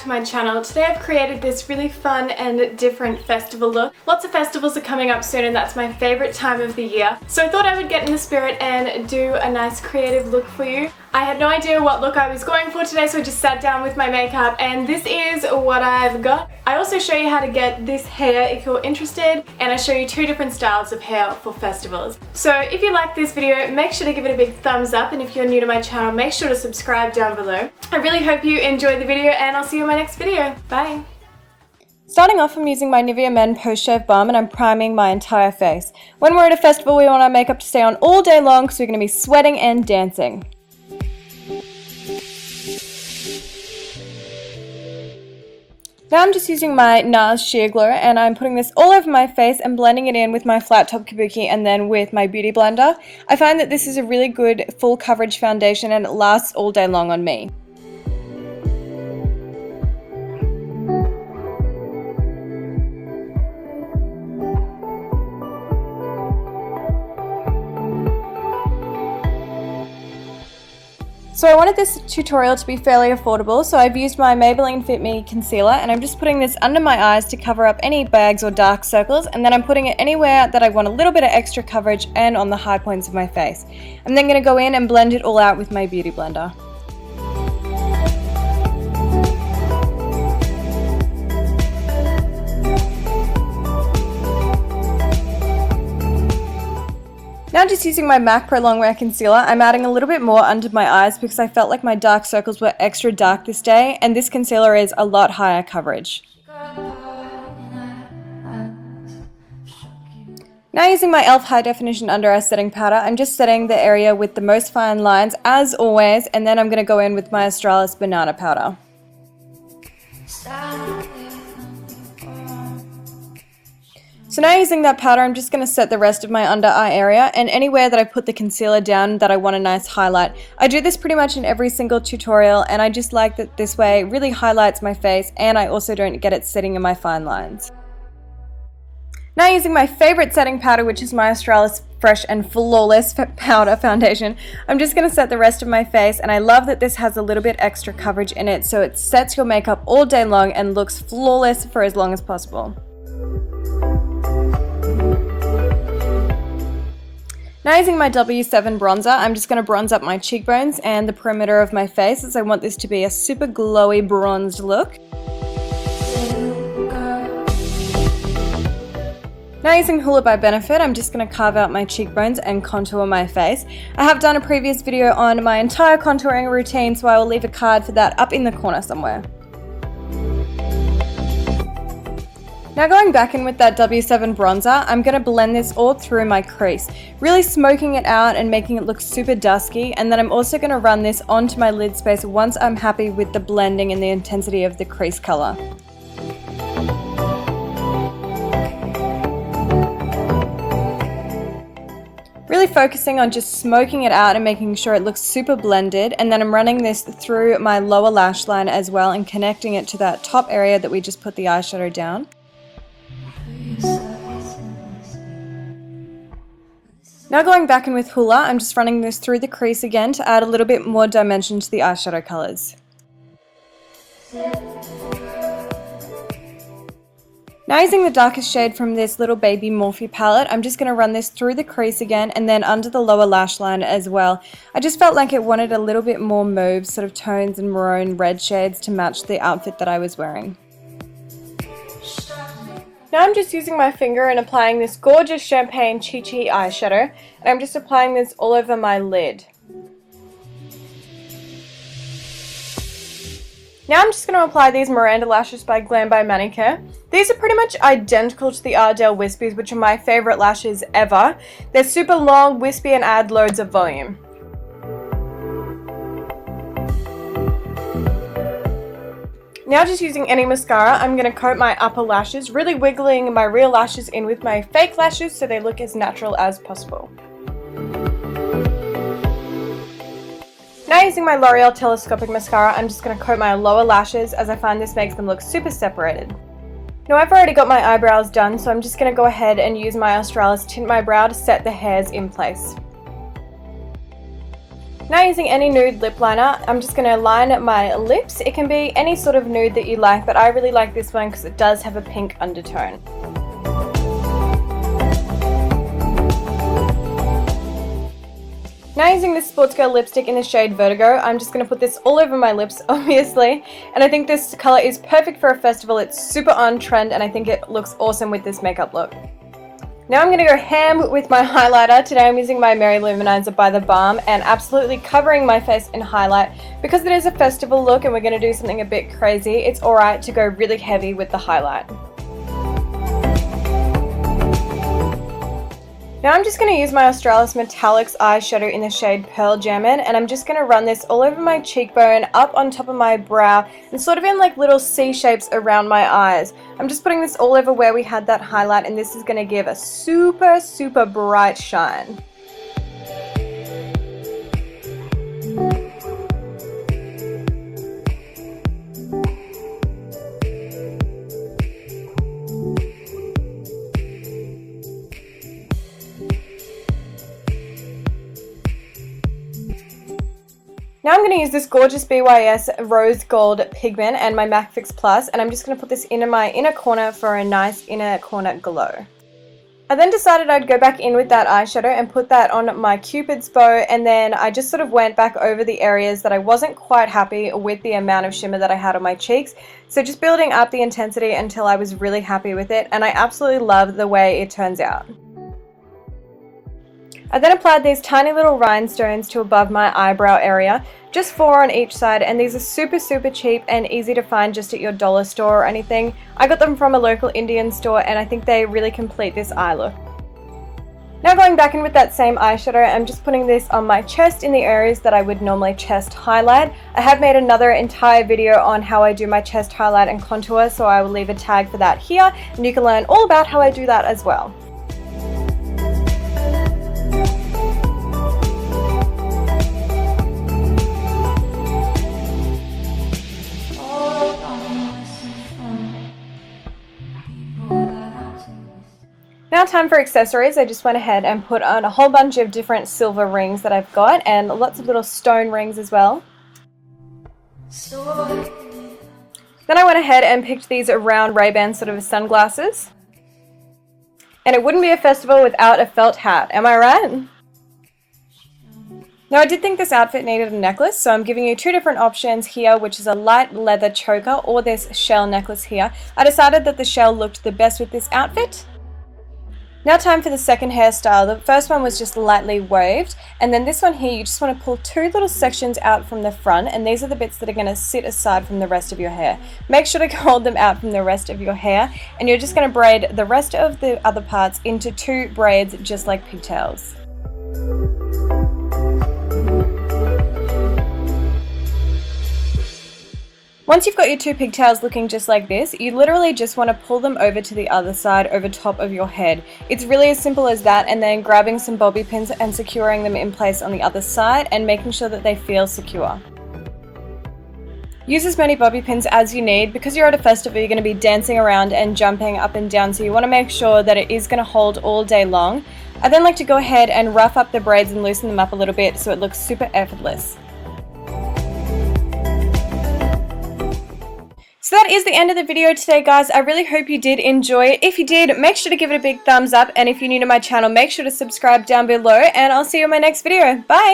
to my channel. Today I've created this really fun and different festival look. Lots of festivals are coming up soon and that's my favorite time of the year. So I thought I would get in the spirit and do a nice creative look for you. I had no idea what look I was going for today, so I just sat down with my makeup and this is what I've got. I also show you how to get this hair if you're interested, and I show you two different styles of hair for festivals. So if you like this video, make sure to give it a big thumbs up, and if you're new to my channel, make sure to subscribe down below. I really hope you enjoyed the video and I'll see you in my next video. Bye! Starting off, I'm using my Nivea Men Post Shave Balm and I'm priming my entire face. When we're at a festival, we want our makeup to stay on all day long because we're going to be sweating and dancing. Now I'm just using my NARS Sheer Glow and I'm putting this all over my face and blending it in with my flat top kabuki and then with my beauty blender. I find that this is a really good full coverage foundation and it lasts all day long on me. So I wanted this tutorial to be fairly affordable, so I've used my Maybelline Fit Me concealer and I'm just putting this under my eyes to cover up any bags or dark circles, and then I'm putting it anywhere that I want a little bit of extra coverage and on the high points of my face. I'm then going to go in and blend it all out with my beauty blender. Now just using my MAC Pro Longwear Concealer, I'm adding a little bit more under my eyes because I felt like my dark circles were extra dark this day, and this concealer is a lot higher coverage. Now using my e.l.f. High Definition Under Eye Setting Powder, I'm just setting the area with the most fine lines as always, and then I'm going to go in with my Australis Banana Powder. So now using that powder, I'm just going to set the rest of my under eye area and anywhere that I put the concealer down that I want a nice highlight. I do this pretty much in every single tutorial and I just like that this way it really highlights my face and I also don't get it sitting in my fine lines. Now using my favorite setting powder, which is my Australis Fresh and Flawless Powder Foundation, I'm just going to set the rest of my face, and I love that this has a little bit extra coverage in it so it sets your makeup all day long and looks flawless for as long as possible. Now using my W7 bronzer, I'm just going to bronze up my cheekbones and the perimeter of my face as I want this to be a super glowy bronzed look. Now using Hoola by Benefit, I'm just going to carve out my cheekbones and contour my face. I have done a previous video on my entire contouring routine, so I will leave a card for that up in the corner somewhere. Now going back in with that W7 bronzer, I'm going to blend this all through my crease, really smoking it out and making it look super dusky, and then I'm also going to run this onto my lid space once I'm happy with the blending and the intensity of the crease color. Really focusing on just smoking it out and making sure it looks super blended, and then I'm running this through my lower lash line as well and connecting it to that top area that we just put the eyeshadow down. Now going back in with Hoola, I'm just running this through the crease again to add a little bit more dimension to the eyeshadow colours. Now using the darkest shade from this little baby Morphe palette, I'm just going to run this through the crease again and then under the lower lash line as well. I just felt like it wanted a little bit more mauve sort of tones and maroon red shades to match the outfit that I was wearing. Now I'm just using my finger and applying this gorgeous Champagne Chi Chi eyeshadow, and I'm just applying this all over my lid. Now I'm just going to apply these Miranda lashes by Glam by Manicure. These are pretty much identical to the Ardell Wispies, which are my favourite lashes ever. They're super long, wispy, and add loads of volume. Now just using any mascara, I'm going to coat my upper lashes, really wiggling my real lashes in with my fake lashes so they look as natural as possible. Now using my L'Oreal Telescopic Mascara, I'm just going to coat my lower lashes as I find this makes them look super separated. Now I've already got my eyebrows done, so I'm just going to go ahead and use my Australis Tint My Brow to set the hairs in place. Now using any nude lip liner, I'm just going to line my lips. It can be any sort of nude that you like, but I really like this one because it does have a pink undertone. Now using this Sports Girl lipstick in the shade Vertigo, I'm just going to put this all over my lips, obviously. And I think this colour is perfect for a festival. It's super on trend and I think it looks awesome with this makeup look. Now I'm going to go ham with my highlighter. Today I'm using my Mary Luminizer by the Balm and absolutely covering my face in highlight. Because it is a festival look and we're going to do something a bit crazy, it's alright to go really heavy with the highlight. Now I'm just going to use my Australis Metallics eyeshadow in the shade Pearl Jammin', and I'm just going to run this all over my cheekbone, up on top of my brow, and sort of in like little C shapes around my eyes. I'm just putting this all over where we had that highlight, and this is going to give a super bright shine. Now I'm going to use this gorgeous BYS Rose Gold pigment and my MAC Fix Plus, and I'm just going to put this in my inner corner for a nice inner corner glow. I then decided I'd go back in with that eyeshadow and put that on my Cupid's bow, and then I just sort of went back over the areas that I wasn't quite happy with the amount of shimmer that I had on my cheeks. So just building up the intensity until I was really happy with it, and I absolutely love the way it turns out. I then applied these tiny little rhinestones to above my eyebrow area, just 4 on each side, and these are super cheap and easy to find just at your dollar store or anything. I got them from a local Indian store and I think they really complete this eye look. Now going back in with that same eyeshadow, I'm just putting this on my chest in the areas that I would normally chest highlight. I have made another entire video on how I do my chest highlight and contour, so I will leave a tag for that here, and you can learn all about how I do that as well. Now time for accessories. I just went ahead and put on a whole bunch of different silver rings that I've got, and lots of little stone rings as well. Then I went ahead and picked these round Ray-Ban sort of sunglasses. And it wouldn't be a festival without a felt hat, am I right? Now I did think this outfit needed a necklace, so I'm giving you 2 different options here, which is a light leather choker or this shell necklace here. I decided that the shell looked the best with this outfit. Now time for the second hairstyle. The first one was just lightly waved, and then this one here, you just want to pull 2 little sections out from the front, and these are the bits that are going to sit aside from the rest of your hair. Make sure to hold them out from the rest of your hair, and you're just going to braid the rest of the other parts into 2 braids just like pigtails. Once you've got your 2 pigtails looking just like this, you literally just want to pull them over to the other side over top of your head. It's really as simple as that, and then grabbing some bobby pins and securing them in place on the other side and making sure that they feel secure. Use as many bobby pins as you need. Because you're at a festival, you're going to be dancing around and jumping up and down, so you want to make sure that it is going to hold all day long. I then like to go ahead and rough up the braids and loosen them up a little bit so it looks super effortless. So that is the end of the video today, guys. I really hope you did enjoy it. If you did, make sure to give it a big thumbs up, and if you're new to my channel, make sure to subscribe down below, and I'll see you in my next video. Bye!